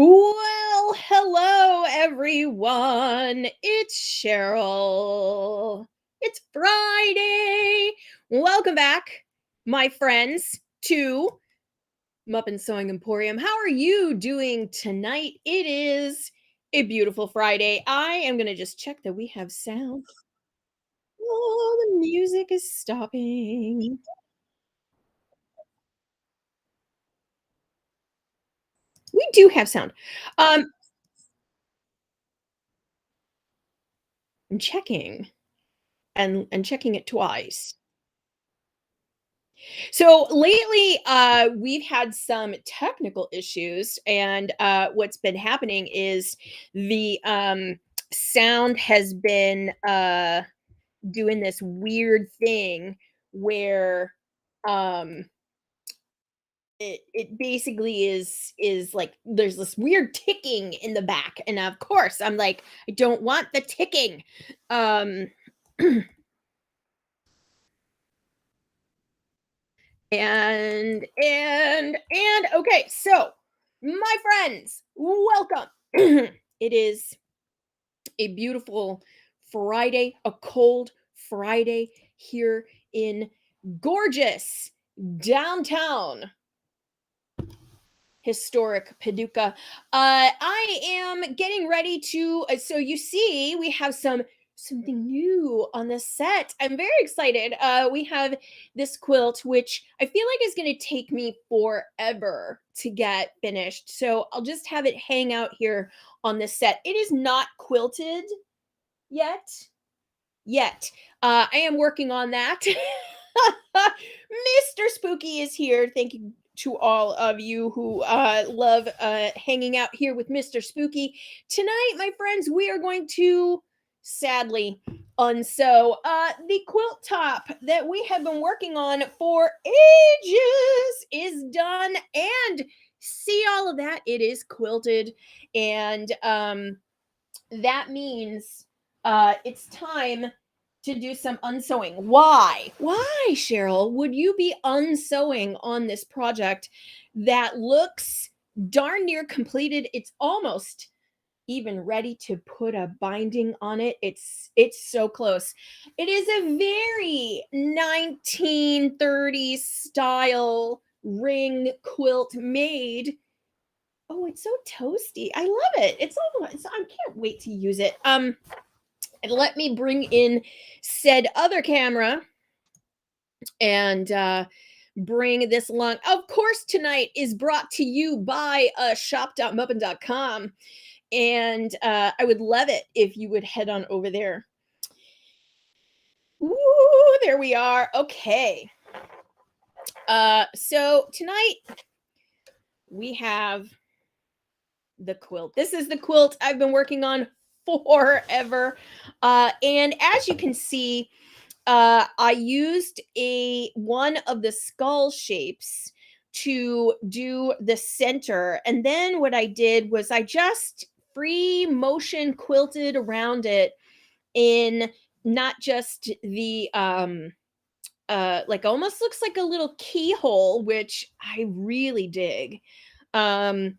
Well, hello everyone. It's Cheryl. It's Friday. Welcome back, my friends, to Muppin Sewing Emporium. How are you doing tonight? It is a beautiful Friday. I am going to just check that we have sound. Oh, the music is stopping. We do have sound. Um, I'm checking and checking it twice. So lately, we've had some technical issues, and what's been happening is the sound has been doing this weird thing where um, it basically is like there's this weird ticking in the back, and of course, I'm like, I don't want the ticking. Um, and okay, so my friends, welcome. It is a beautiful Friday, a cold Friday here in gorgeous downtown historic Paducah. I am getting ready to. So you see, we have something new on the set. I'm very excited. We have this quilt, which I feel like is going to take me forever to get finished. So I'll just have it hang out here on the set. It is not quilted yet. Yet, I am working on that. Mr. Spooky is here. Thank you to all of you who love hanging out here with Mr. Spooky. Tonight, my friends, we are going to sadly unsew the quilt top that we have been working on for ages is done, and see all of that, it is quilted, and that means it's time to do some unsewing. Why? Why, Cheryl, would you be unsewing on this project that looks darn near completed? It's almost even ready to put a binding on it. It's so close. It is a very 1930s style ring quilt made. Oh, it's so toasty. I love it. I can't wait to use it. And let me bring in said other camera and bring this along. Of course, tonight is brought to you by shop.muppin.com. And I would love it if you would head on over there. Ooh, there we are. Okay. So tonight we have the quilt. This is the quilt I've been working on forever. And as you can see, I used a one of the skull shapes to do the center. And then what I did was I just free motion quilted around it in not just the like almost looks like a little keyhole, which I really dig. Um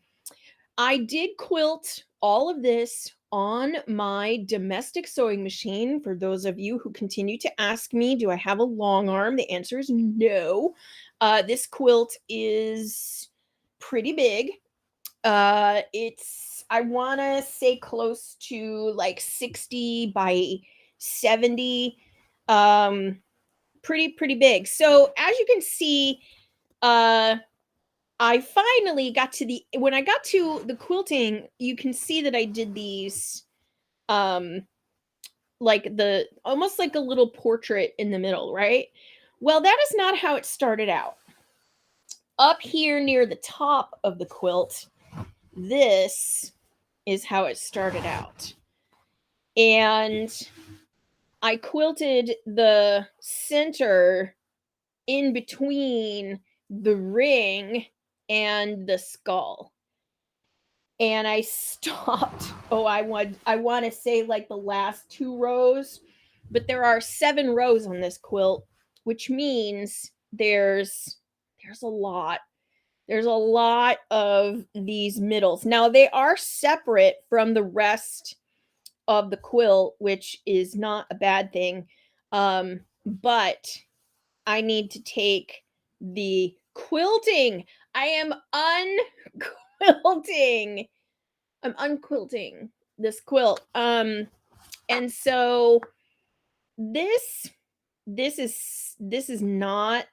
I did quilt all of this on my domestic sewing machine. For those of you who continue to ask me, do I have a long arm? The answer is no. This quilt is pretty big. I want to say close to like 60 by 70. Um, pretty big. So as you can see, uh, I finally got to the when I got to the quilting, you can see that I did these um like the almost like a little portrait in the middle, right? Well, that is not how it started out. Up here near the top of the quilt, this is how it started out. And I quilted the center in between the ring and the skull, and I stopped. Oh, I want to say like the last two rows, but there are 7 rows on this quilt, which means there's a lot. There's a lot of these middles. Now they are separate from the rest of the quilt, which is not a bad thing. But I need to take the quilting. I am unquilting. I'm unquilting this quilt. And so this this is not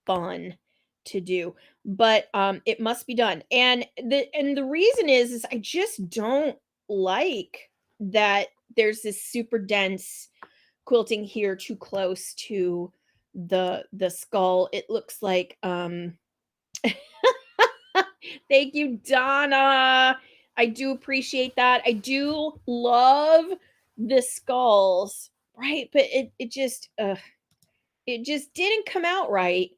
fun to do, but it must be done. And the reason is I just don't like that there's this super dense quilting here too close to the skull. It looks like thank you, Donna. I do appreciate that. I do love the skulls, right? But it just didn't come out right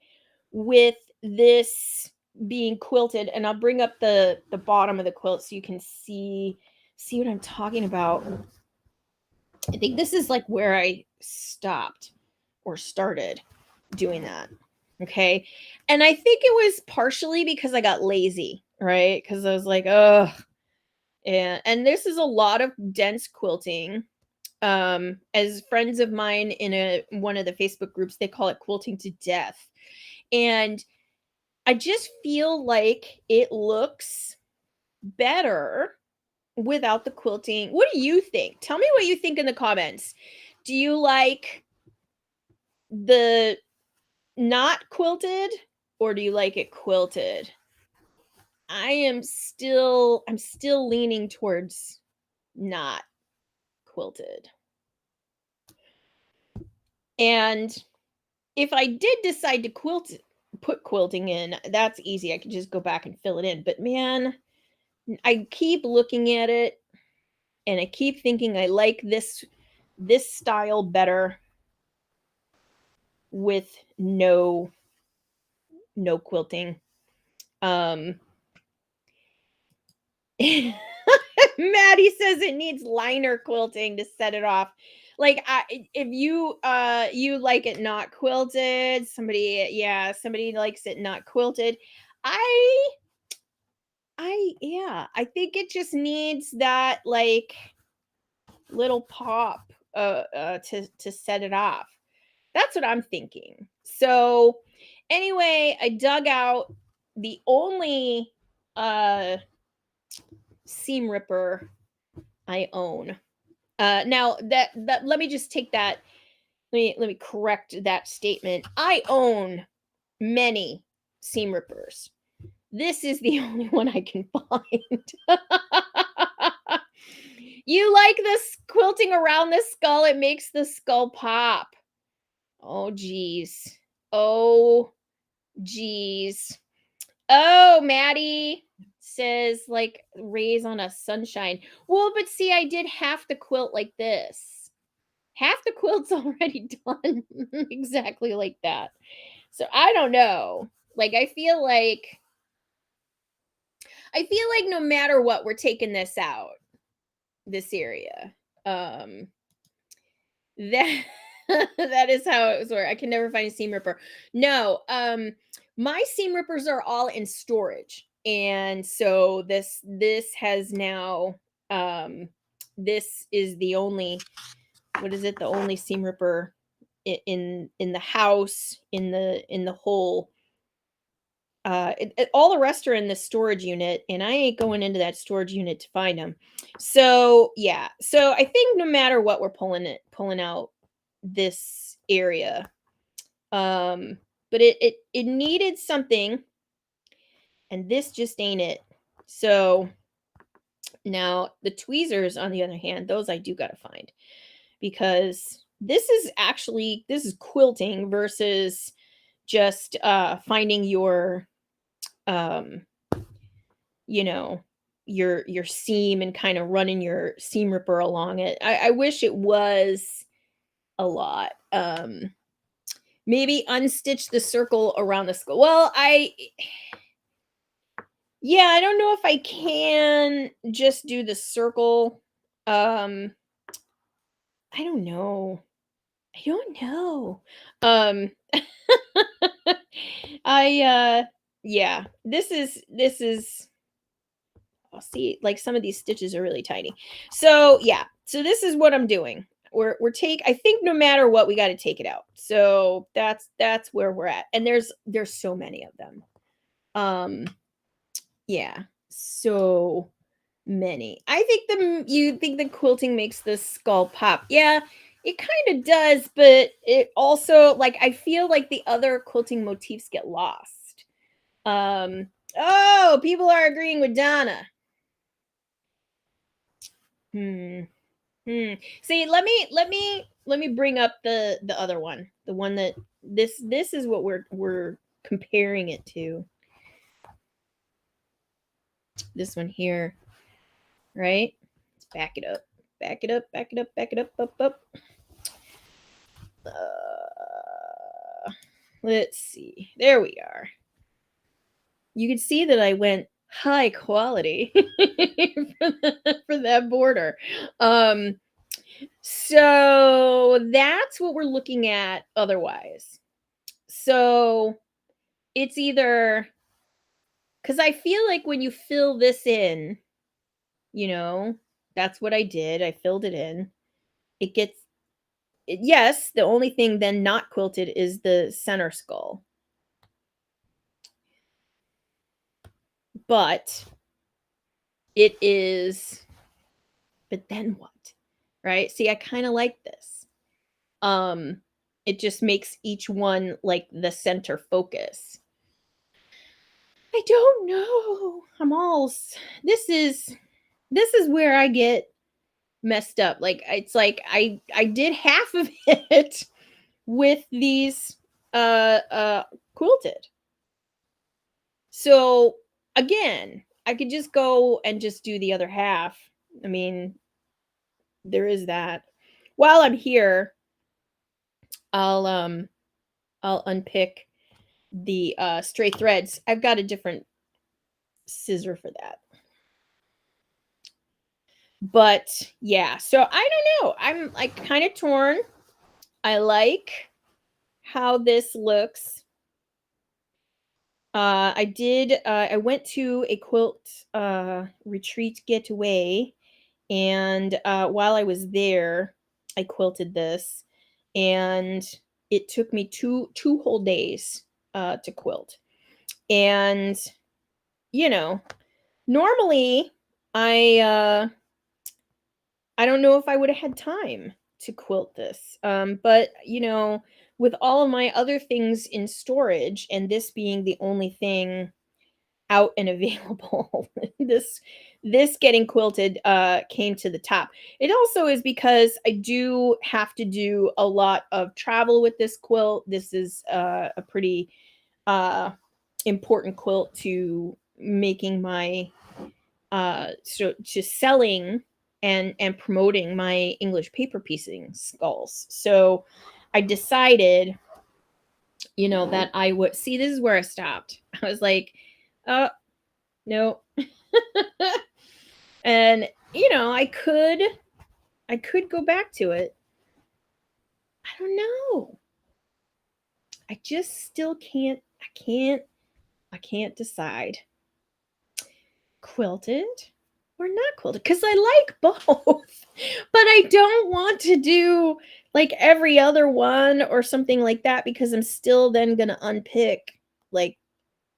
with this being quilted. And I'll bring up the bottom of the quilt so you can see what I'm talking about. I think this is like where I stopped or started doing that. Okay. And I think it was partially because I got lazy, right? Because I was like, oh, and this is a lot of dense quilting. As friends of mine in one of the Facebook groups, they call it quilting to death. And I just feel like it looks better without the quilting. What do you think? Tell me what you think in the comments. Do you like the not quilted or do you like it quilted? I'm still leaning towards not quilted. And if I did decide to put quilting in, that's easy. I could just go back and fill it in. But man, I keep looking at it and I keep thinking I like this style better with no quilting. Maddie says it needs liner quilting to set it off. Like if you you like it not quilted, somebody likes it not quilted. I I think it just needs that like little pop to set it off. That's what I'm thinking. So anyway, I dug out the only seam ripper I own. Now that let me just take that. Let me correct that statement. I own many seam rippers. This is the only one I can find. You like this quilting around the skull? It makes the skull pop. Oh geez. Oh geez. Oh, Maddie says like rays on a sunshine. Well, but see, I did half the quilt like this. Half the quilt's already done exactly like that. So I don't know. Like I feel like no matter what, we're taking this out, this area. That that is how it was work. I can never find a seam ripper. No, my seam rippers are all in storage. And so this has now this is the only what is it? The only seam ripper in the house in the whole all the rest are in the storage unit and I ain't going into that storage unit to find them. So yeah, so I think no matter what, we're pulling out this area. But it needed something and this just ain't it. So now the tweezers on the other hand, those I do got to find because this is quilting versus just finding your um you know your seam and kind of running your seam ripper along it. I wish it was a lot. Maybe unstitch the circle around the skull. Well, I don't know if I can just do the circle. I don't know. I don't know. Um I Yeah, this is I'll see, like, some of these stitches are really tiny. So, yeah. So this is what I'm doing. We're take I think no matter what, we gotta take it out. So that's where we're at. And there's so many of them. Um, yeah. So many. I think you think the quilting makes the skull pop. Yeah, it kind of does, but it also, like, I feel like the other quilting motifs get lost. Oh, people are agreeing with Donna. Hmm. Hmm. See, let me bring up the other one. The one that this is what we're comparing it to. This one here, right? Let's back it up. Back it up, back it up, back it up. Let's see. There we are. You can see that I went high quality for that border. Um, so that's what we're looking at otherwise. So it's either, because I feel like when you fill this in, you know, that's what I did. I filled it in. It gets, yes, the only thing then not quilted is the center skull. But it is, but then what? Right? See, I kind of like this. Um, it just makes each one like the center focus. I don't know. This is where I get messed up. Like, it's like I did half of it with these quilted. So again, I could just go and just do the other half. I mean, there is that. While I'm here, I'll um I'll unpick the stray threads. I've got a different scissor for that. But yeah, so I don't know. I'm like kind of torn. I like how this looks. I went to a quilt retreat getaway, and while I was there, I quilted this, and it took me two whole days to quilt. And you know, normally I don't know if I would have had time to quilt this. But with all of my other things in storage and this being the only thing out and available, this getting quilted came to the top. It also is because I do have to do a lot of travel with this quilt. This is a pretty uh important quilt to making my so to selling and promoting my English paper piecing skulls. So I decided, that I would see. This is where I stopped. I was like, oh no. And I could go back to it. I don't know. I just still can't. I can't decide. Quilted or not quilted, because I like both. But I don't want to do like every other one or something like that, because I'm still then gonna unpick, like,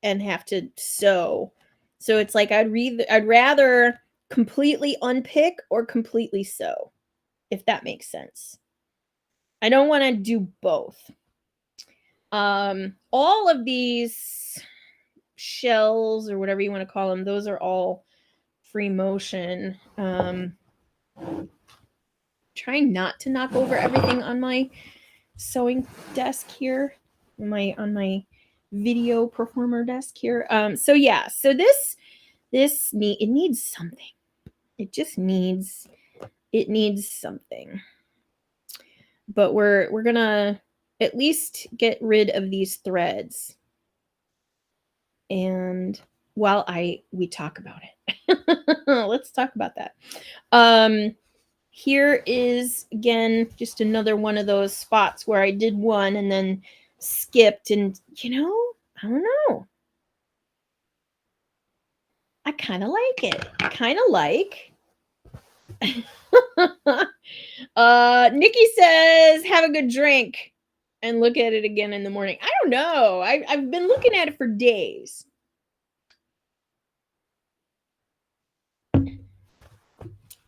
and have to sew. So it's like I'd rather completely unpick or completely sew, if that makes sense. I don't want to do both. All of these shells, or whatever you want to call them, those are all free motion. Trying not to knock over everything on my sewing desk here, on my video performer desk here. So yeah, so it needs something. It needs something. But we're gonna at least get rid of these threads. And while we talk about it, let's talk about that. Here is again just another one of those spots where I did one and then skipped, and I don't know. I kind of like it. I kind of like. Nikki says, have a good drink and look at it again in the morning. I don't know. I've been looking at it for days.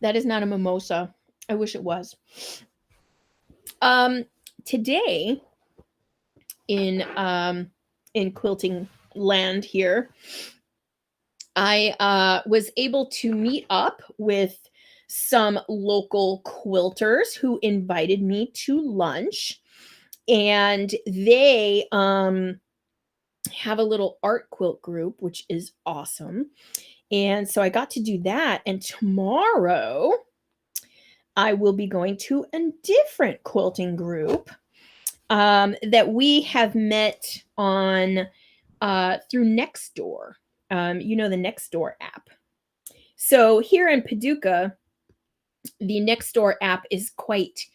That is not a mimosa. I wish it was. Today in quilting land here, I was able to meet up with some local quilters who invited me to lunch, and they have a little art quilt group, which is awesome. And so I got to do that, and tomorrow I will be going to a different quilting group that we have met on through Nextdoor. The Nextdoor app. So here in Paducah, the Nextdoor app is quite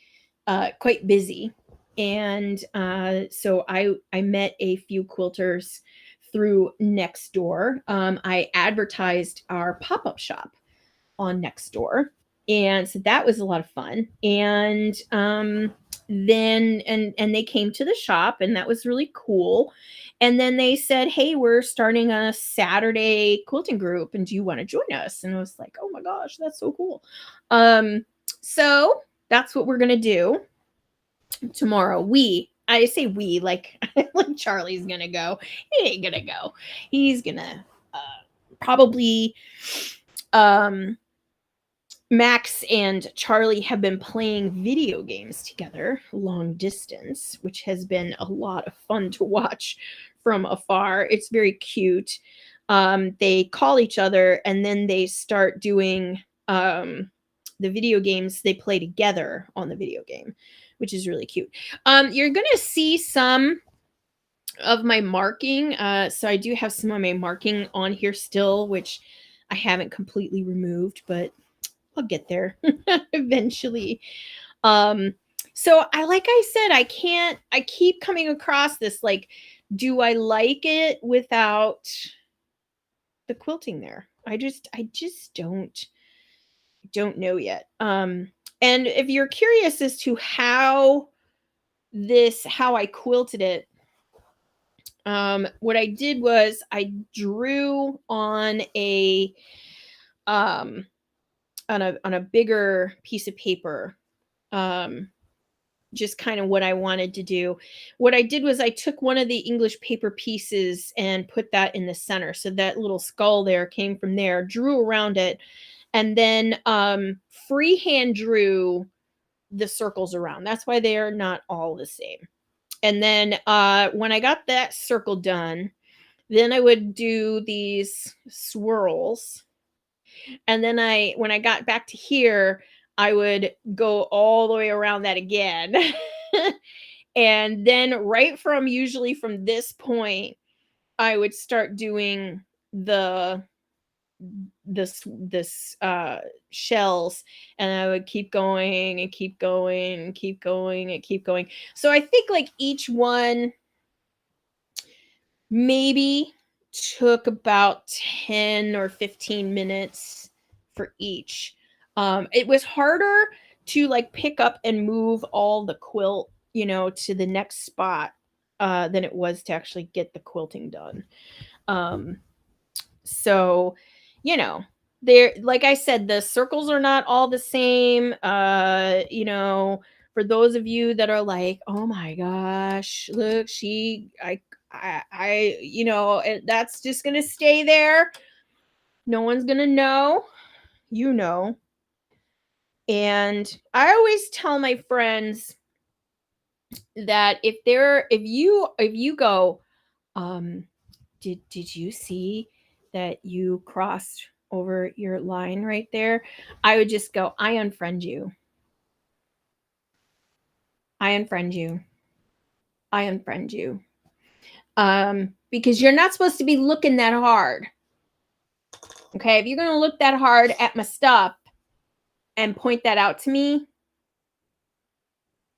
busy, and so I met a few quilters through Nextdoor. I advertised our pop-up shop on Nextdoor, and so that was a lot of fun. And then they came to the shop, and that was really cool. And then they said, hey, we're starting a Saturday quilting group, and do you want to join us? And I was like, oh my gosh, that's so cool. So that's what we're gonna do tomorrow. I say we, like like Charlie's gonna go. He ain't gonna go. He's gonna probably Max and Charlie have been playing video games together long distance, which has been a lot of fun to watch from afar. It's very cute. They call each other, and then they start doing the video games. They play together on the video game, which is really cute. You're going to see some of my marking. So I do have some of my marking on here still, which I haven't completely removed, but I'll get there eventually. So like I said, I keep coming across this, like, do I like it without the quilting there? I just don't know yet. And if you're curious as to how I quilted it, what I did was I drew on a bigger piece of paper, just kind of what I wanted to do. What I did was I took one of the English paper pieces and put that in the center. So that little skull there came from there, drew around it, and then freehand drew the circles around. That's why they are not all the same. And then when I got that circle done, then I would do these swirls. And then when I got back to here, I would go all the way around that again. And then usually from this point, I would start doing this shells, and I would keep going and keep going and keep going and keep going. So I think like each one maybe took about 10 or 15 minutes for each. It was harder to like pick up and move all the quilt, to the next spot than it was to actually get the quilting done. So, there, like I said, the circles are not all the same. For those of you that are like, oh my gosh, look, that's just gonna stay there. No one's gonna know, And I always tell my friends that if you go, did you see that you crossed over your line right there? I would just go, I unfriend you. I unfriend you. I unfriend you. Because you're not supposed to be looking that hard. Okay, if you're going to look that hard at my stuff and point that out to me,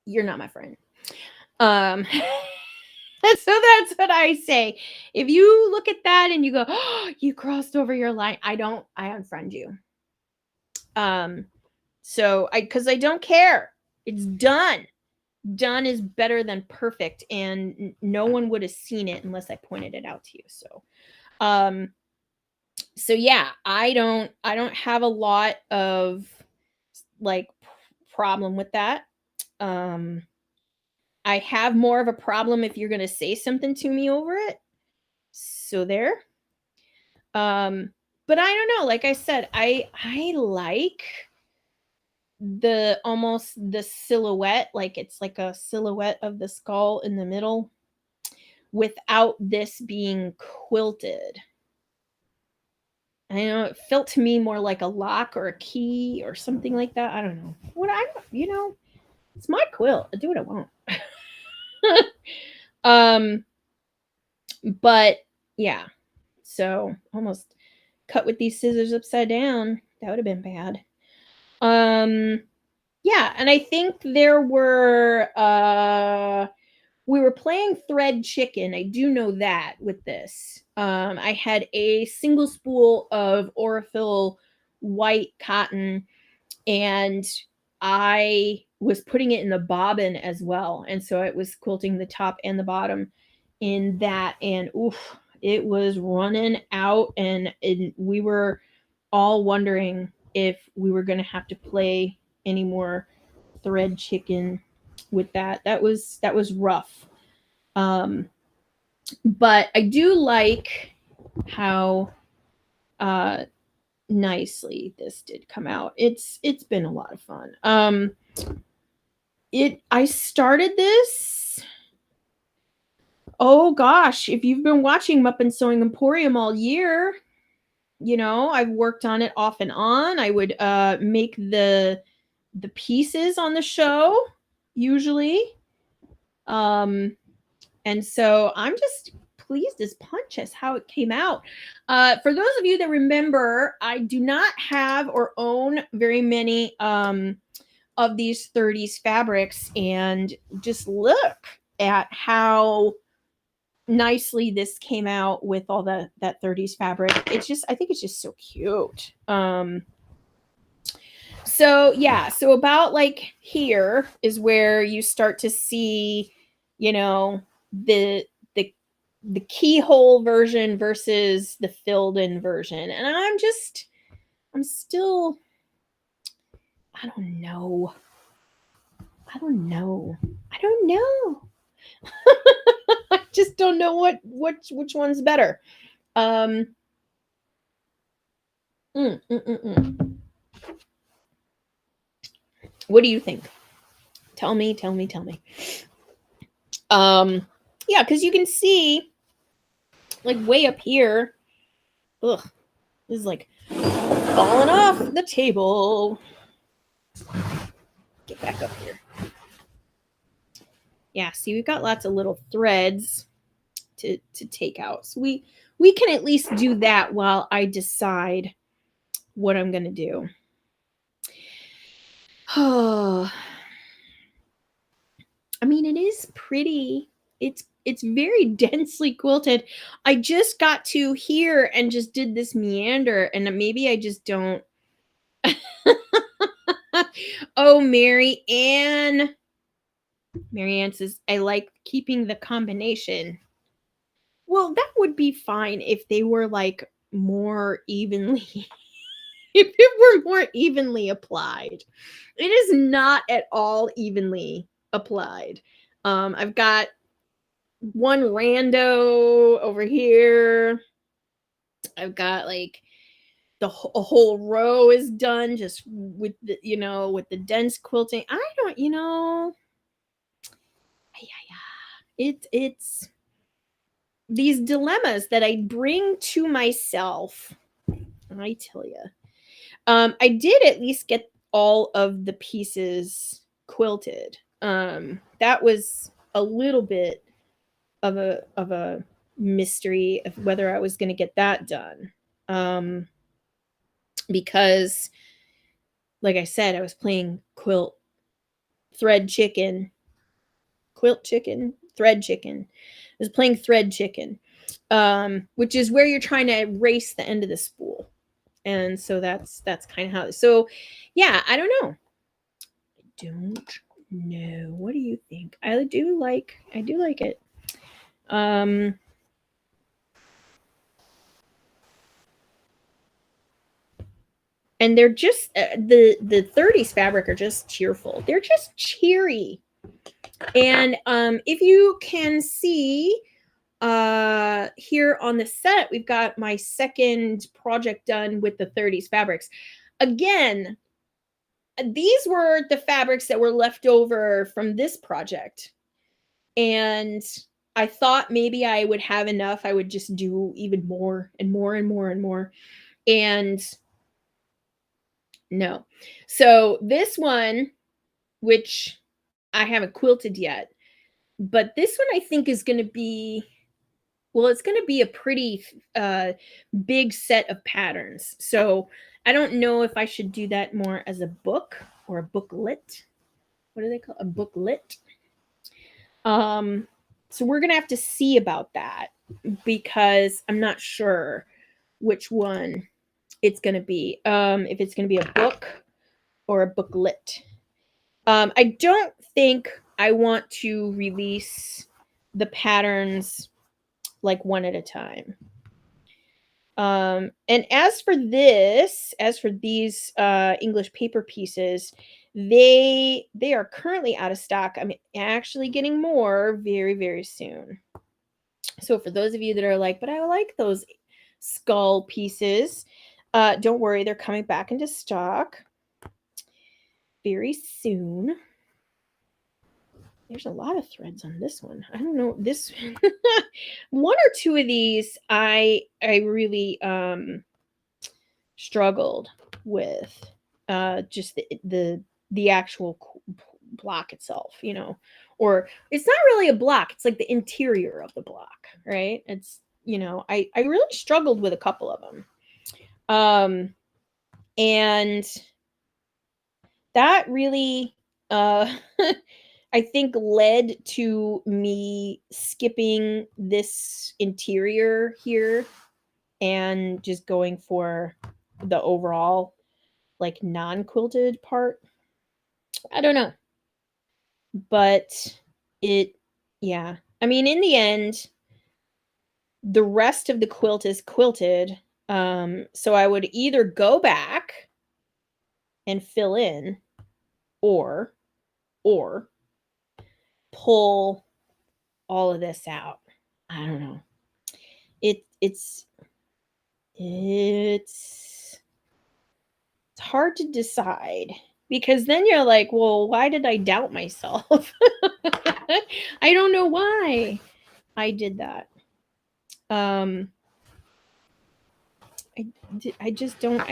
you're not my friend. So that's what I say. If you look at that and you go, "Oh, you crossed over your line," I unfriend you. Um, so I because I don't care. It's done. Done is better than perfect, and no one would have seen it unless I pointed it out to you. Um, so yeah, I don't have a lot of like problem with that. Um, I have more of a problem if you're gonna say something to me over it. So there. Um, but I don't know, like I said, I like the almost the silhouette, like it's like a silhouette of the skull in the middle without this being quilted. I know it felt to me more like a lock or a key or something like that. I don't know. It's my quilt. I do what I want. um, but yeah. So almost cut with these scissors upside down. That would have been bad. Um, yeah, and I think we were playing thread chicken. I do know that with this. I had a single spool of Orifil white cotton, and I was putting it in the bobbin as well. And so it was quilting the top and the bottom in that. And oof, it was running out, and we were all wondering if we were going to have to play any more thread chicken with that. That was rough. Um, but I do like how nicely this did come out. It's been a lot of fun. It I started this. Oh gosh, if you've been watching Muppin Sewing Emporium all year, I've worked on it off and on. I would make the pieces on the show usually. And so I'm just pleased as punch as how it came out. For those of you that remember, I do not have or own very many of these 30s fabrics, and just look at how nicely this came out with all that 30s fabric. I think it's just so cute. So yeah, so about like here is where you start to see, the the the keyhole version versus the filled in version. And I'm still I don't know. I don't know. I don't know. I just don't know which one's better. Um mm, mm, mm, mm. What do you think? Tell me, tell me, tell me. Yeah, because you can see like way up here. Ugh, this is like falling off the table. Get back up here. Yeah, see, we've got lots of little threads to take out. So we can at least do that while I decide what I'm gonna do. Oh, I mean, it is pretty. It's very densely quilted. I just got to here and just did this meander, and maybe I just don't. Oh, Mary Ann. Mary Ann says, I like keeping the combination. Well, that would be fine if they were like more evenly, if it were more evenly applied. It is not at all evenly applied. I've got one rando over here. I've got like a whole row is done just with with the dense quilting. I don't, it's these dilemmas that I bring to myself. I tell you, I did at least get all of the pieces quilted. That was a little bit of a mystery of whether I was going to get that done. Because, like I said, I was playing thread chicken, quilt chicken, thread chicken. was playing thread chicken, which is where you're trying to erase the end of the spool. And so that's kind of how. So yeah, I don't know. I don't know. What do you think? I do like it. And they're just the 30s fabric are just cheerful. They're just cheery. And if you can see here on the set, we've got my second project done with the 30s fabrics. Again, these were the fabrics that were left over from this project. And I thought maybe I would have enough. I would just do even more and more and more and more. And no. So this one, which I haven't quilted yet, but this one I think is going to be, well, it's going to be a pretty big set of patterns. So I don't know if I should do that more as a book or a booklet. What do they call a booklet? So we're going to have to see about that because I'm not sure which one it's going to be. If it's going to be a book or a booklet. I don't think I want to release the patterns like one at a time. And as for these English paper pieces, they are currently out of stock. I'm actually getting more very, very soon. So for those of you that are like, but I like those skull pieces, don't worry, they're coming back into stock very soon. There's a lot of threads on this one. I don't know this one or two of these I really struggled with just the actual block itself, you know, or it's not really a block, it's like the interior of the block, right? It's, you know, I really struggled with a couple of them. And that really I think led to me skipping this interior here and just going for the overall like non-quilted part. I don't know. But yeah. I mean, in the end, the rest of the quilt is quilted. So I would either go back and fill in or pull all of this out. I don't know. It's hard to decide because then you're like, well, why did I doubt myself? I don't know why I did that. I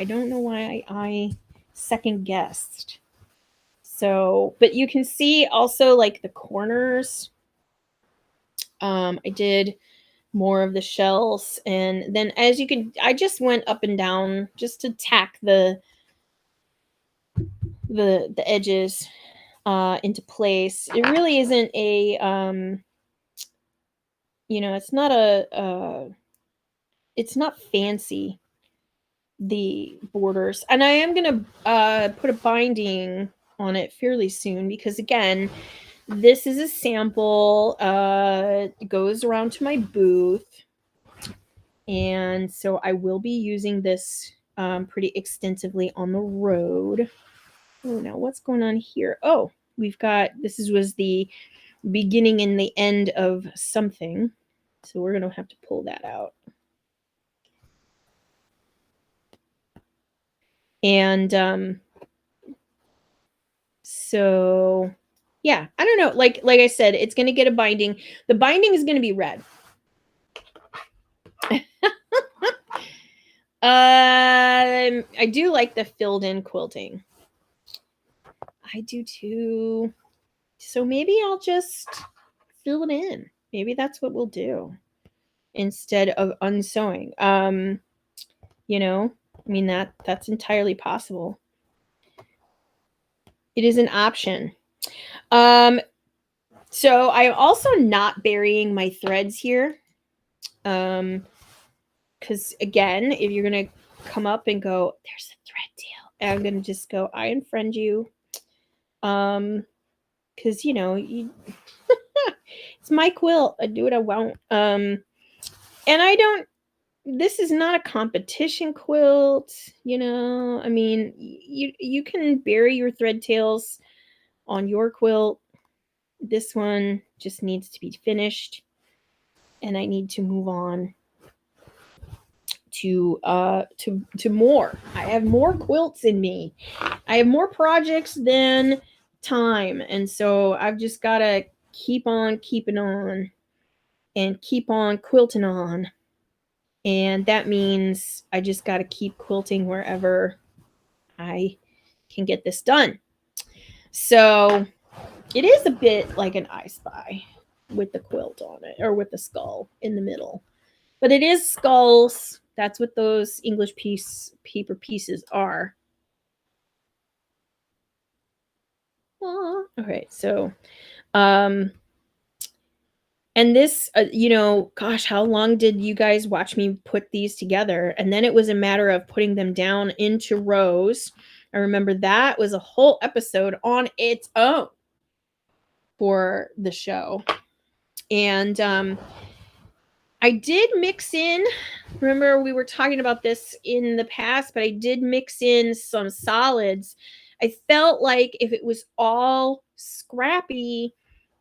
don't know why I second guessed. So, but you can see also like the corners. I did more of the shells, and then as you can, I just went up and down just to tack the edges into place. It really isn't a you know, it's not it's not fancy, the borders. And I am gonna put a binding on it fairly soon because again, this is a sample. It goes around to my booth. And so I will be using this pretty extensively on the road. Oh, now what's going on here? Oh, we've got, was the beginning and the end of something. So we're going to have to pull that out. And so yeah, I don't know. Like I said, it's going to get a binding. The binding is going to be red. I do like the filled in quilting. I do too. So maybe I'll just fill it in. Maybe that's what we'll do instead of unsewing. You know, I mean that's entirely possible. It is an option. So I'm also not burying my threads here. Because again, if you're gonna come up and go, there's a thread tail, I'm gonna just go, I unfriend you. Because it's my quilt. I do what I want. And I don't. This is not a competition quilt. I mean, you can bury your thread tails on your quilt. This one just needs to be finished, and I need to move on to more. I have more quilts in me. I have more projects than time, and so I've just got to keep on keeping on and keep on quilting on. And that means I just got to keep quilting wherever I can get this done. So it is a bit like an I Spy with the quilt on it, or with the skull in the middle. But it is skulls. That's what those English paper pieces are. Aww. Okay, so and this, gosh, how long did you guys watch me put these together? And then it was a matter of putting them down into rows. I remember that was a whole episode on its own for the show. And I did mix in, remember we were talking about this in the past, but I did mix in some solids. I felt like if it was all scrappy,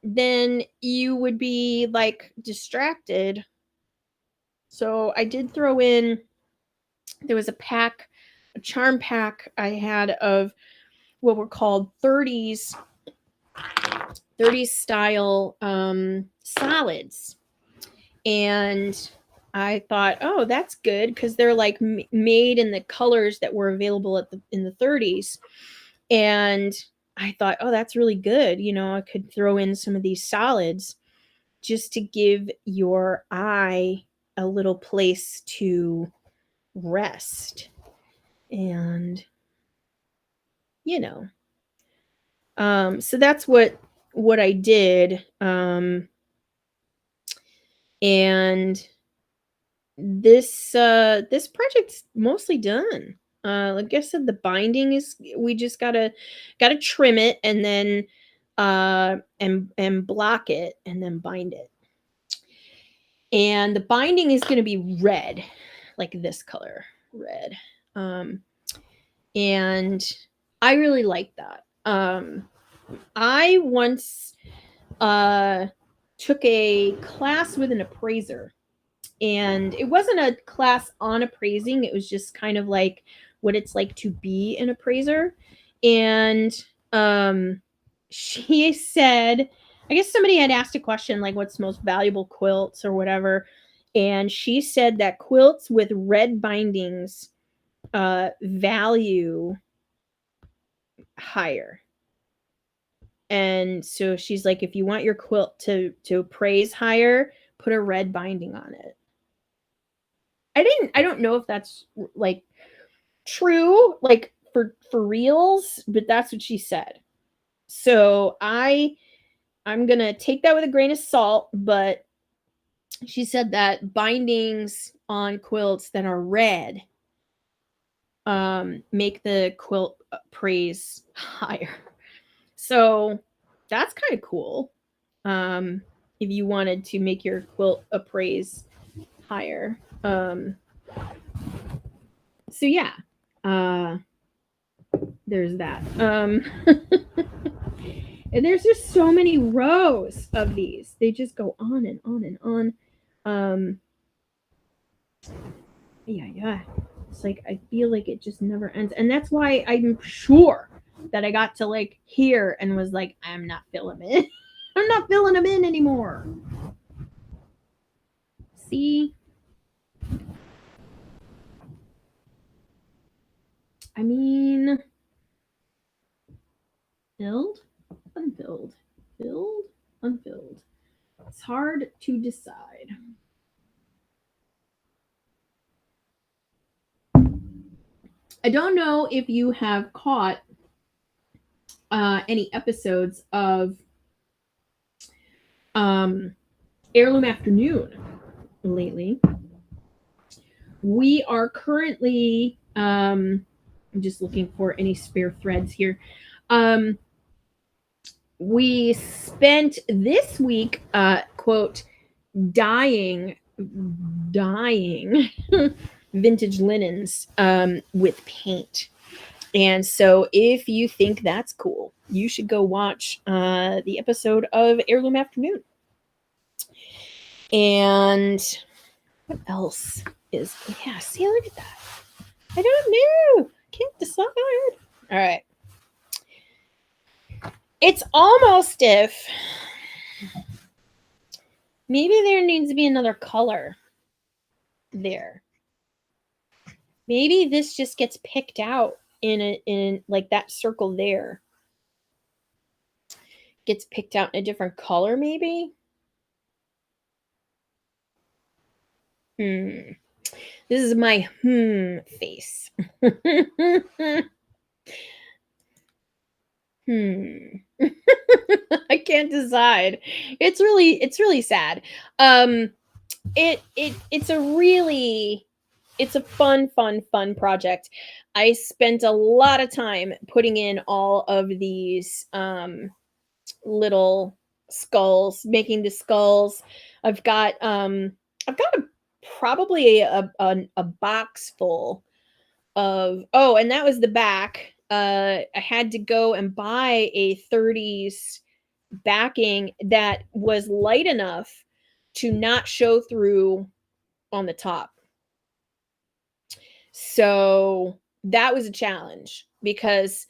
then you would be like distracted. So I did throw in, there was a charm pack I had of what were called 30s style solids. And I thought, oh, that's good because they're like made in the colors that were available in the 30s. And I thought, oh, that's really good. I could throw in some of these solids just to give your eye a little place to rest. And so that's what I did. And this project's mostly done. Like I said, the binding is, we just gotta trim it and then and block it and then bind it. And the binding is going to be red, like this color, red. And I really like that. I once took a class with an appraiser, and it wasn't a class on appraising. It was just kind of like what it's like to be an appraiser. And she said, I guess somebody had asked a question like, what's the most valuable quilts or whatever, and she said that quilts with red bindings value higher. And so she's like, if you want your quilt to appraise higher, put a red binding on it. I don't know if that's like true, like for reals, but that's what she said. So I'm gonna take that with a grain of salt, but she said that bindings on quilts that are red make the quilt praise higher. So that's kind of cool. If you wanted to make your quilt appraise higher. So yeah, there's that. And there's just so many rows of these. They just go on and on and on. Yeah. It's like I feel like it just never ends. And that's why I'm sure that I got to like here and was like, I'm not filling them in. I'm not filling them in anymore. See? I mean, filled, unfilled, filled, unfilled. It's hard to decide. I don't know if you have caught any episodes of Heirloom Afternoon lately. We are currently, I'm just looking for any spare threads here. We spent this week, quote, dyeing vintage linens with paint. And so if you think that's cool, you should go watch the episode of Heirloom Afternoon. And what else is, yeah, see, look at that. I don't know. Can't decide. All right. It's almost if maybe there needs to be another color there. Maybe this just gets picked out in like that circle there. Gets picked out in a different color, maybe. This is my face. I can't decide. It's really sad. It's a fun project. I spent a lot of time putting in all of these little skulls, making the skulls. I've got probably a box full of, oh, and that was the back. I had to go and buy a 30s backing that was light enough to not show through on the top. So that was a challenge because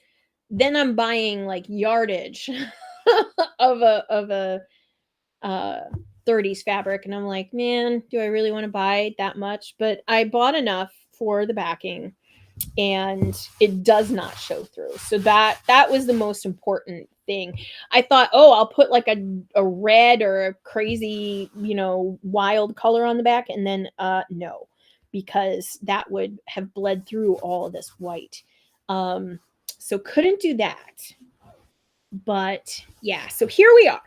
then I'm buying like yardage of a 30s fabric, and I'm like, man, do I really want to buy that much? But I bought enough for the backing, and it does not show through. So that was the most important thing. I thought, oh, I'll put like a red or a crazy, wild color on the back, and then no, because that would have bled through all of this white. So couldn't do that. But yeah, so here we are.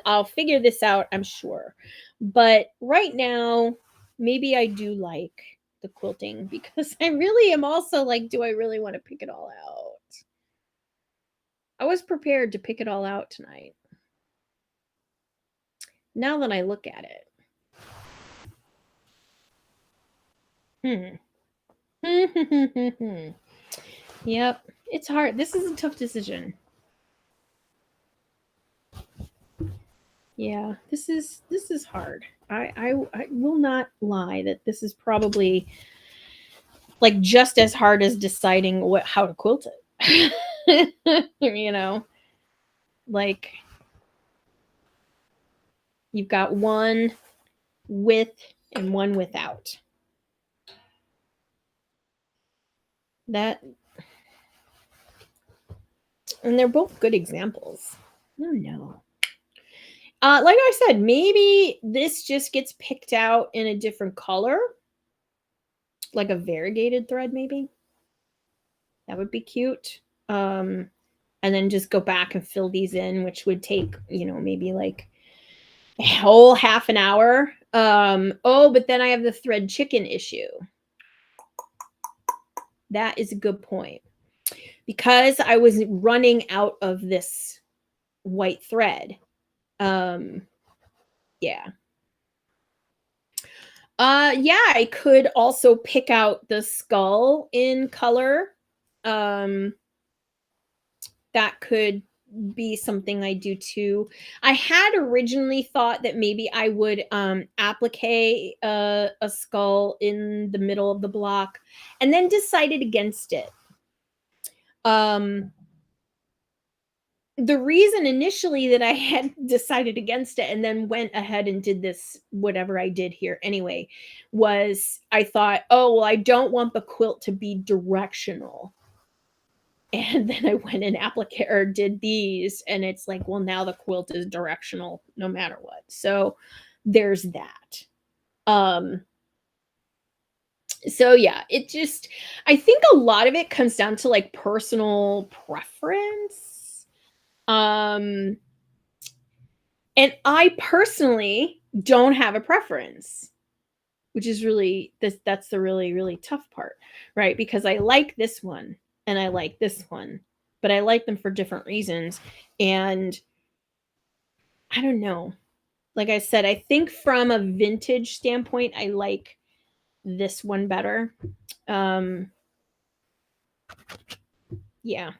I'll figure this out, I'm sure. But right now, maybe I do like the quilting because I really am also like, do I really want to pick it all out? I was prepared to pick it all out tonight. Now that I look at it. Yep, it's hard. This is a tough decision. Yeah, this is hard. I will not lie that this is probably like just as hard as deciding how to quilt it. Like you've got one with and one without. That, and they're both good examples. Oh no. Like I said, maybe this just gets picked out in a different color, like a variegated thread, maybe. That would be cute. And then just go back and fill these in, which would take, maybe like a whole half an hour. Oh, but then I have the thread chicken issue. That is a good point. Because I was running out of this white thread. Yeah. Yeah, I could also pick out the skull in color. That could be something I do too. I had originally thought that maybe I would applique a skull in the middle of the block, and then decided against it. The reason initially that I had decided against it and then went ahead and did this, whatever I did here anyway, was I thought, oh, well, I don't want the quilt to be directional. And then I went and did these, and it's like, well, now the quilt is directional no matter what. So there's that. So yeah, I think a lot of it comes down to like personal preference. And I personally don't have a preference, which is really that's the really, really tough part, right? Because I like this one and I like this one, but I like them for different reasons. And I don't know. Like I said, I think from a vintage standpoint, I like this one better. Um, yeah.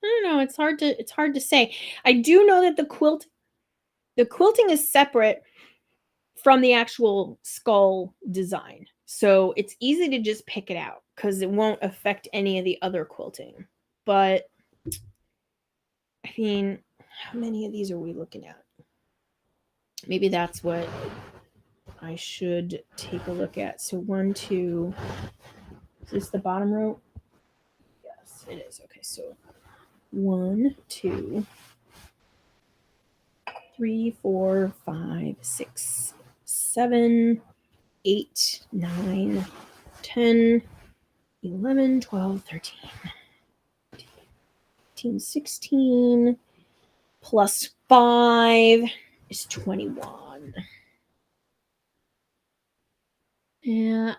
I don't know. It's hard to say. I do know that the quilting is separate from the actual skull design. So it's easy to just pick it out because it won't affect any of the other quilting. But I mean, how many of these are we looking at? Maybe that's what I should take a look at. So one, two, is this the bottom row? Yes, it is. Okay, so 1, 2, 3, 4, 5, 6, 7, 8, 9, 10, 11, 12, 13, 15, 16, plus 5 is 21. Yeah.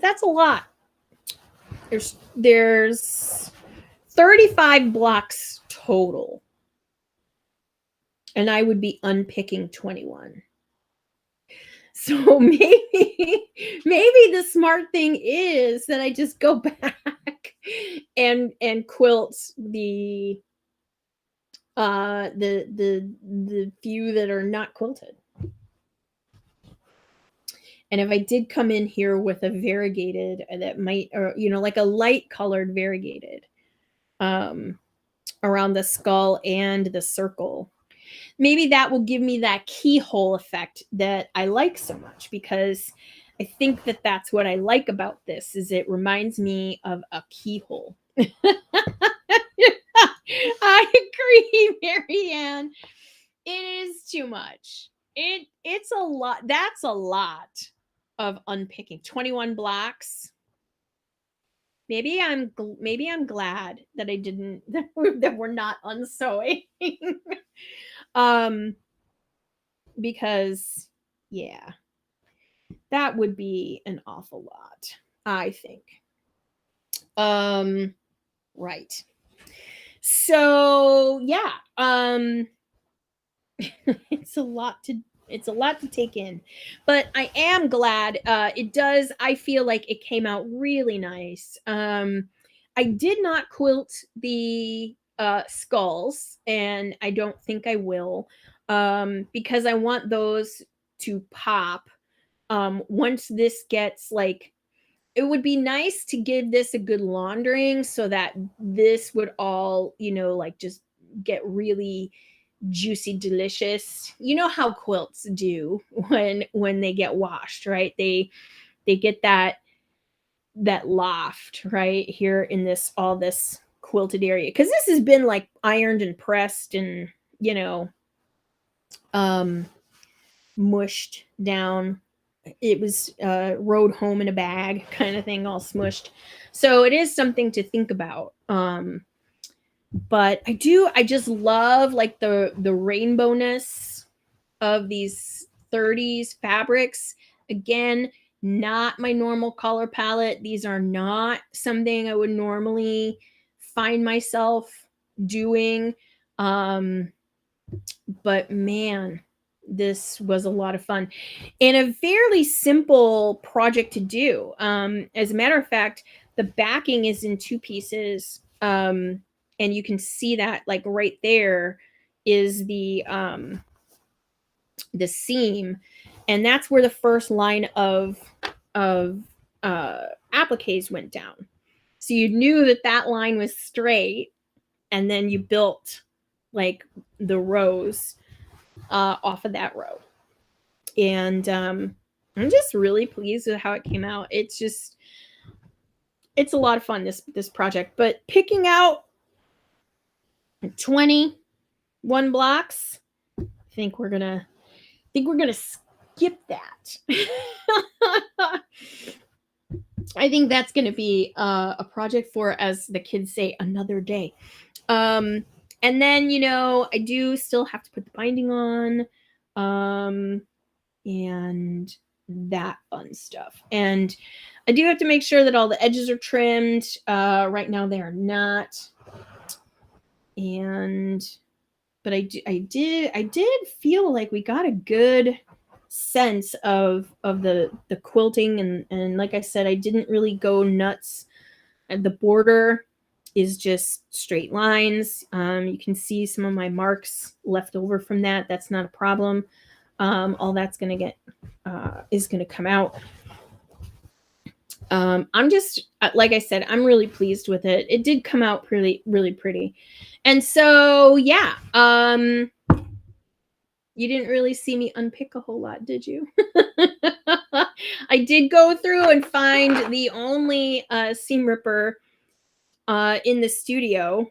That's a lot. There's 35 blocks total. And I would be unpicking 21. So maybe the smart thing is that I just go back and quilt the few that are not quilted. And if I did come in here with a variegated that might, or like a light colored variegated um around the skull and the circle, maybe that will give me that keyhole effect that I like so much, because I think that that's what I like about this is it reminds me of a keyhole. I agree, Marianne. It is too much. It's a lot. That's a lot of unpicking. 21 blocks. Maybe I'm glad that I didn't that we're not unsewing. um because yeah, that would be an awful lot, I think. Um right. So, yeah, it's a lot to take in, but I am glad. I feel like it came out really nice. I did not quilt the skulls, and I don't think I will, because I want those to pop once this gets like, it would be nice to give this a good laundering so that this would all, like just get really juicy, delicious. You know how quilts do when they get washed, right? They get that loft right here in this quilted area, because this has been like ironed and pressed and you know um mushed down. It was rode home in a bag kind of thing, all smushed. So it is something to think about. But I just love like the rainbowness of these 30s fabrics. Again, not my normal color palette. These are not something I would normally find myself doing. But man, this was a lot of fun and a fairly simple project to do. As a matter of fact, the backing is in two pieces, and you can see that like right there is the seam, and that's where the first line of appliques went down. So you knew that line was straight, and then you built like the rows off of that row. And I'm just really pleased with how it came out. It's a lot of fun, this project. But picking out 21 blocks, I think we're gonna skip that. I think that's gonna be a project for, as the kids say, another day. Um, And then, I do still have to put the binding on, and that fun stuff. And I do have to make sure that all the edges are trimmed. Right now they are not. But I did feel like we got a good sense of the quilting, and like I said, I didn't really go nuts. And the border is just straight lines. You can see some of my marks left over from that. That's not a problem. All that's gonna get is gonna come out. I'm just like I said, I'm really pleased with it. It did come out really pretty. And so yeah, you didn't really see me unpick a whole lot, did you? I did go through and find the only seam ripper in the studio,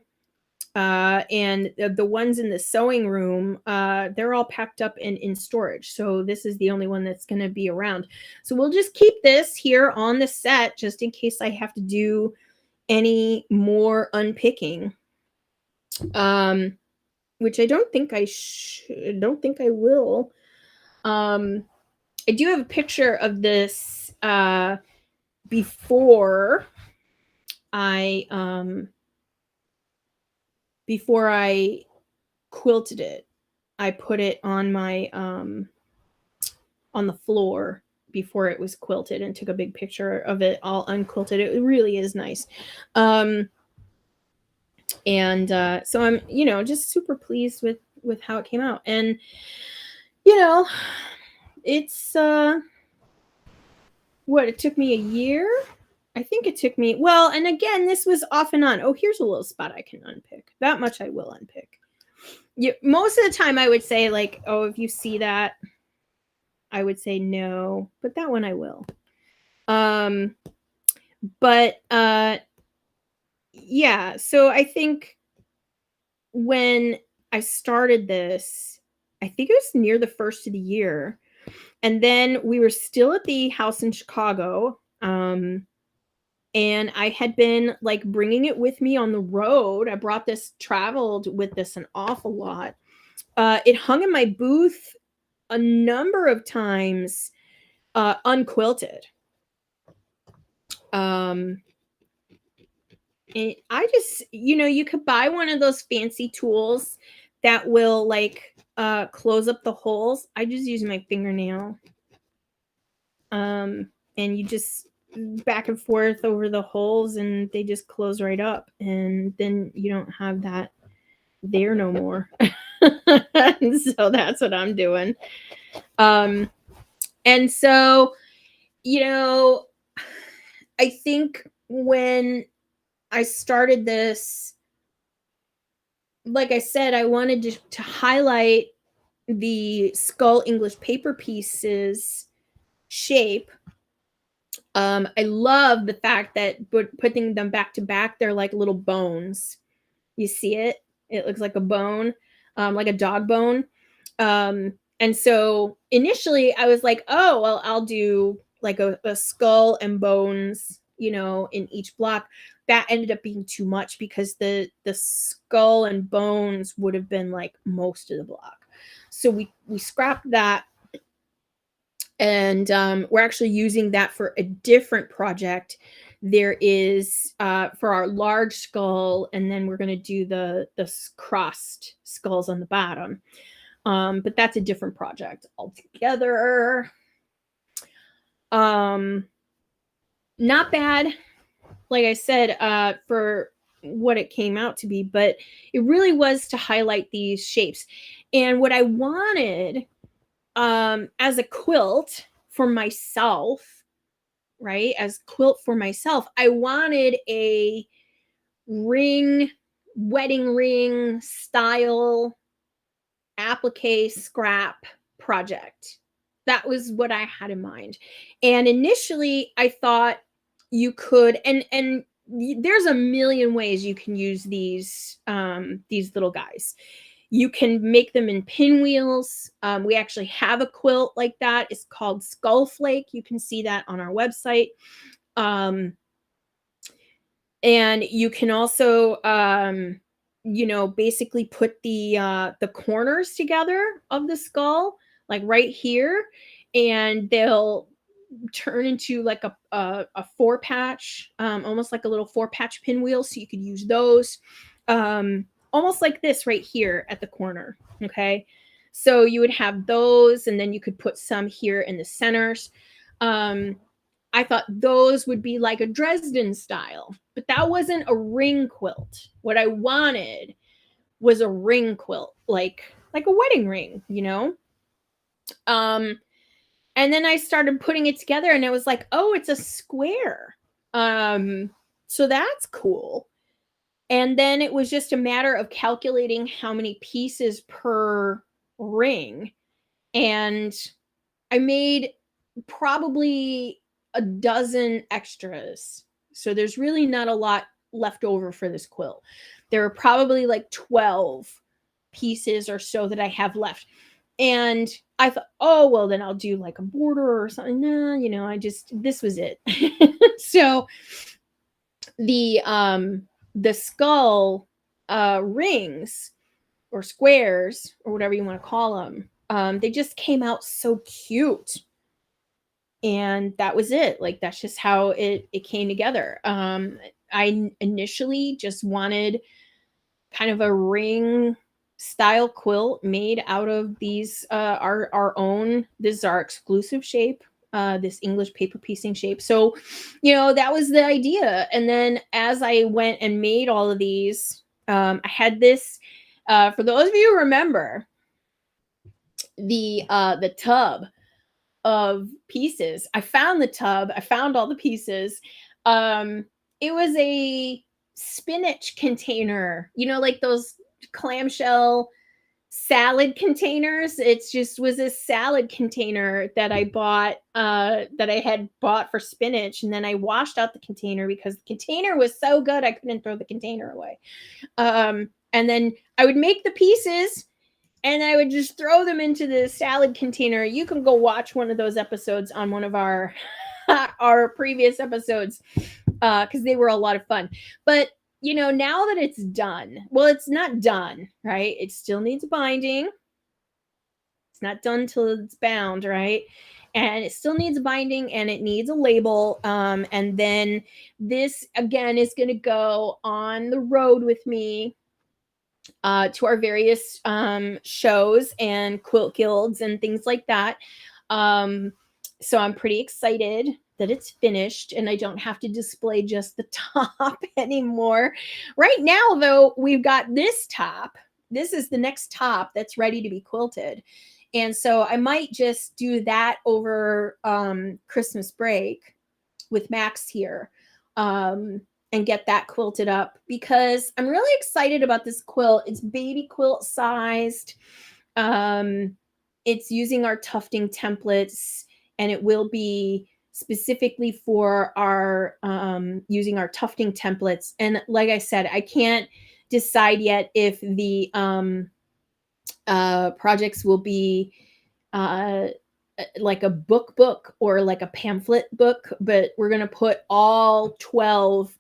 and the ones in the sewing room, they're all packed up and in storage. So this is the only one that's going to be around. So we'll just keep this here on the set just in case I have to do any more unpicking. Which I don't think I will. I do have a picture of this before I quilted it. I put it on my on the floor before it was quilted and took a big picture of it all unquilted. It really is nice. And so I'm, just super pleased with how it came out. And it's what, it took me a year. I think it took me, well, and again, this was off and on. Oh, here's a little spot I can unpick. That much I will unpick. Most of the time I would say, like, oh, if you see that, I would say no, but that one I will. But yeah, so I think when I started this, I think it was near the first of the year. And then we were still at the house in Chicago. And I had been like bringing it with me on the road. I traveled with this an awful lot. It hung in my booth a number of times, unquilted. And I just, you could buy one of those fancy tools that will like close up the holes. I just use my fingernail. And you just back and forth over the holes and they just close right up, and then you don't have that there no more. And so that's what I'm doing. And so, I think when I started this, like I said, I wanted to highlight the skull English paper pieces shape. I love the fact that putting them back to back, they're like little bones. You see it? It looks like a bone, like a dog bone. And so initially I was like, oh, well, I'll do like a skull and bones, in each block. That ended up being too much because the skull and bones would have been like most of the block. So we scrapped that. And we're actually using that for a different project. There is for our large skull, and then we're going to do the crossed skulls on the bottom. But that's a different project altogether. Not bad, like I said, for what it came out to be, but it really was to highlight these shapes. And what I wanted as a quilt for myself, right? As quilt for myself, I wanted a wedding ring style applique scrap project. That was what I had in mind. And initially I thought you could, and there's a million ways you can use these little guys. You can make them in pinwheels. We actually have a quilt like that. It's called Skull Flake. You can see that on our website. And you can also basically put the corners together of the skull, like right here, and they'll turn into like a four patch, almost like a little four patch pinwheel. So you could use those, almost like this right here at the corner. Okay. So you would have those, and then you could put some here in the centers. Um, I thought those would be like a Dresden style, but that wasn't a ring quilt. What I wanted was a ring quilt, like a wedding ring, Um, and then I started putting it together, and I was like, oh, it's a square. So that's cool. And then it was just a matter of calculating how many pieces per ring. And I made probably a dozen extras. So there's really not a lot left over for this quilt. There are probably like 12 pieces or so that I have left. And I thought, oh, well, then I'll do like a border or something. No, this was it. So the skull rings or squares or whatever you want to call them, they just came out so cute. And that was it. Like, that's just how it came together. I initially just wanted kind of a ring style quilt made out of these our own. This is our exclusive shape, this English paper piecing shape. So that was the idea. And then as I went and made all of these, I had this, for those of you who remember, the tub of pieces. I found the tub. I found all the pieces. It was a spinach container, like those clamshell salad containers. It's just was a salad container that I bought, that I had bought for spinach, and then I washed out the container because the container was so good I couldn't throw the container away. And then I would make the pieces, and I would just throw them into the salad container. You can go watch one of those episodes on one of our our previous episodes, because they were a lot of fun. But now that it's done, well, it's not done, right? It still needs binding. It's not done till it's bound, right? And it still needs binding, and it needs a label. And then this again is going to go on the road with me, to our various shows and quilt guilds and things like that. So I'm pretty excited that it's finished and I don't have to display just the top anymore. Right now, though, we've got this top. This is the next top that's ready to be quilted. And so I might just do that over Christmas break with Max here. And get that quilted up because I'm really excited about this quilt. It's baby quilt sized. It's using our tufting templates, and it will be specifically for our using our tufting templates. And like I said, I can't decide yet if the projects will be like a book or like a pamphlet book, but we're going to put all 12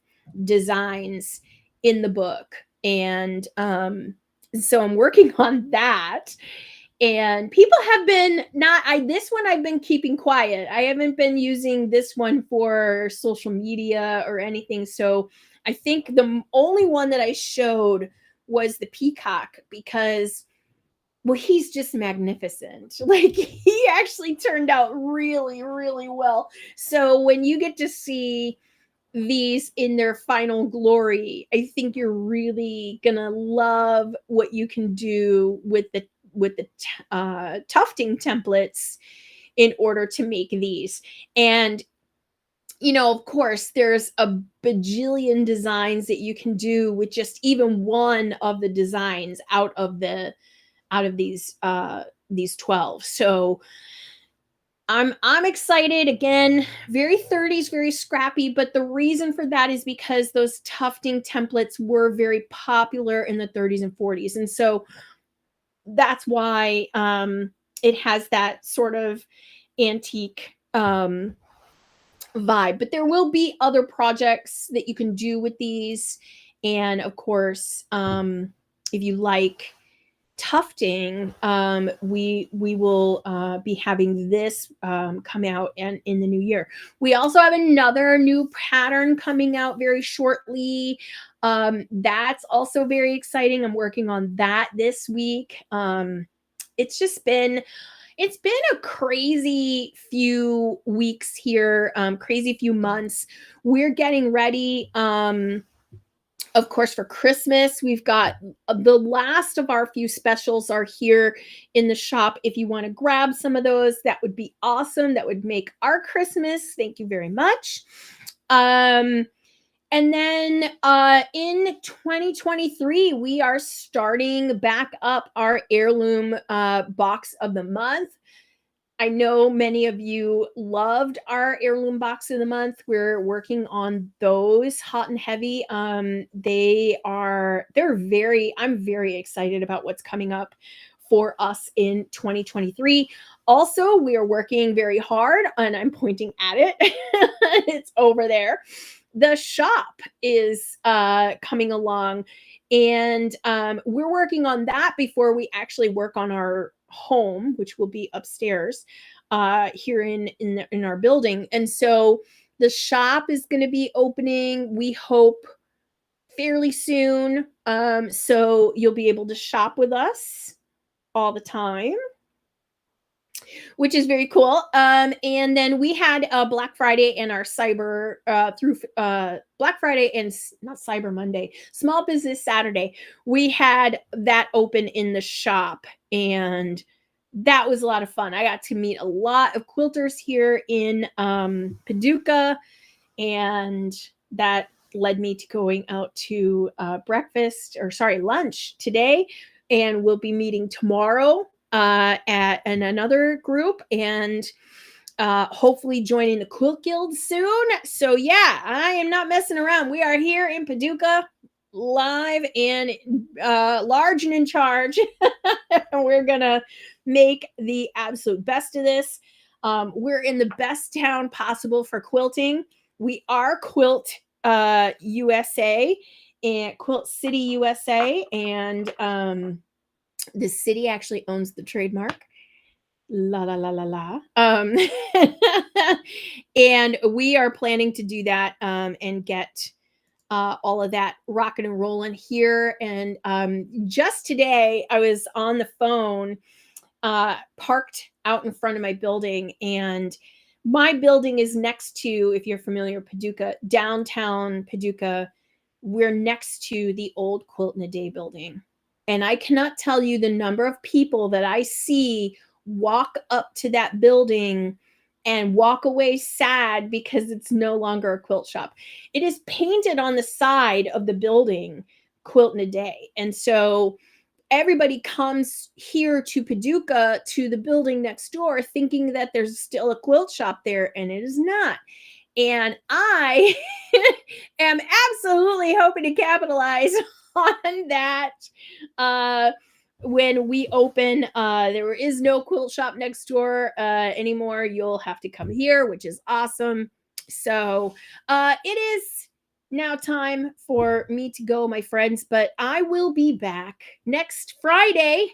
designs in the book. And so I'm working on that. And people have been this one I've been keeping quiet. I haven't been using this one for social media or anything. So I think the only one that I showed was the peacock because, well, he's just magnificent. Like, he actually turned out really, really well. So when you get to see these in their final glory, I think you're really gonna love what you can do with the tufting templates in order to make these. And of course, there's a bajillion designs that you can do with just even one of the designs out of these 12. So I'm excited. Again, very 30s, very scrappy, but the reason for that is because those tufting templates were very popular in the 30s and 40s. And so that's why it has that sort of antique vibe. But there will be other projects that you can do with these. And of course, if you like tufting, we will be having this come out and in the new year. We also have another new pattern coming out very shortly. That's also very exciting. I'm working on that this week. It's just been it's been a crazy few weeks here, crazy few months. We're getting ready. Of course, for Christmas, we've got the last of our few specials are here in the shop. If you want to grab some of those, that would be awesome. That would make our Christmas. Thank you very much. Um, and then in 2023, we are starting back up our heirloom box of the month. I know many of you loved our heirloom box of the month. We're working on those hot and heavy. I'm very excited about what's coming up for us in 2023. Also, we are working very hard, and I'm pointing at it. It's over there. The shop is coming along, and we're working on that before we actually work on our home, which will be upstairs here in our building. And so the shop is going to be opening, we hope, fairly soon. So you'll be able to shop with us all the time, which is very cool. And then we had Black Friday and our cyber through Black Friday and not Cyber Monday, Small Business Saturday. We had that open in the shop, and that was a lot of fun. I got to meet a lot of quilters here in Paducah, and that led me to going out to lunch today, and we'll be meeting tomorrow at another group, and hopefully joining the Quilt Guild soon. So yeah, I am not messing around. We are here in Paducah, live and large and in charge. We're gonna make the absolute best of this. We're in the best town possible for quilting. We are Quilt USA and Quilt City USA, and the city actually owns the trademark. La la la la la. And we are planning to do that and get all of that rocking and rolling here. And just today, I was on the phone, parked out in front of my building, and my building is next to, if you're familiar with Paducah, downtown Paducah, we're next to the old Quilt in a Day building. And I cannot tell you the number of people that I see walk up to that building and walk away sad because it's no longer a quilt shop. It is painted on the side of the building, Quilt in a Day. And so everybody comes here to Paducah to the building next door thinking that there's still a quilt shop there, and it is not. And I am absolutely hoping to capitalize on that. When we open, there is no quilt shop next door anymore. You'll have to come here, which is awesome. So it is now time for me to go, my friends, but I will be back next Friday.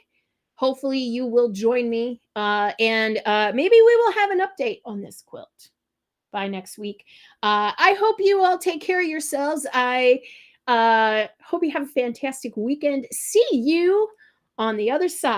Hopefully you will join me, and maybe we will have an update on this quilt by next week. I hope you all take care of yourselves. I hope you have a fantastic weekend. See you on the other side.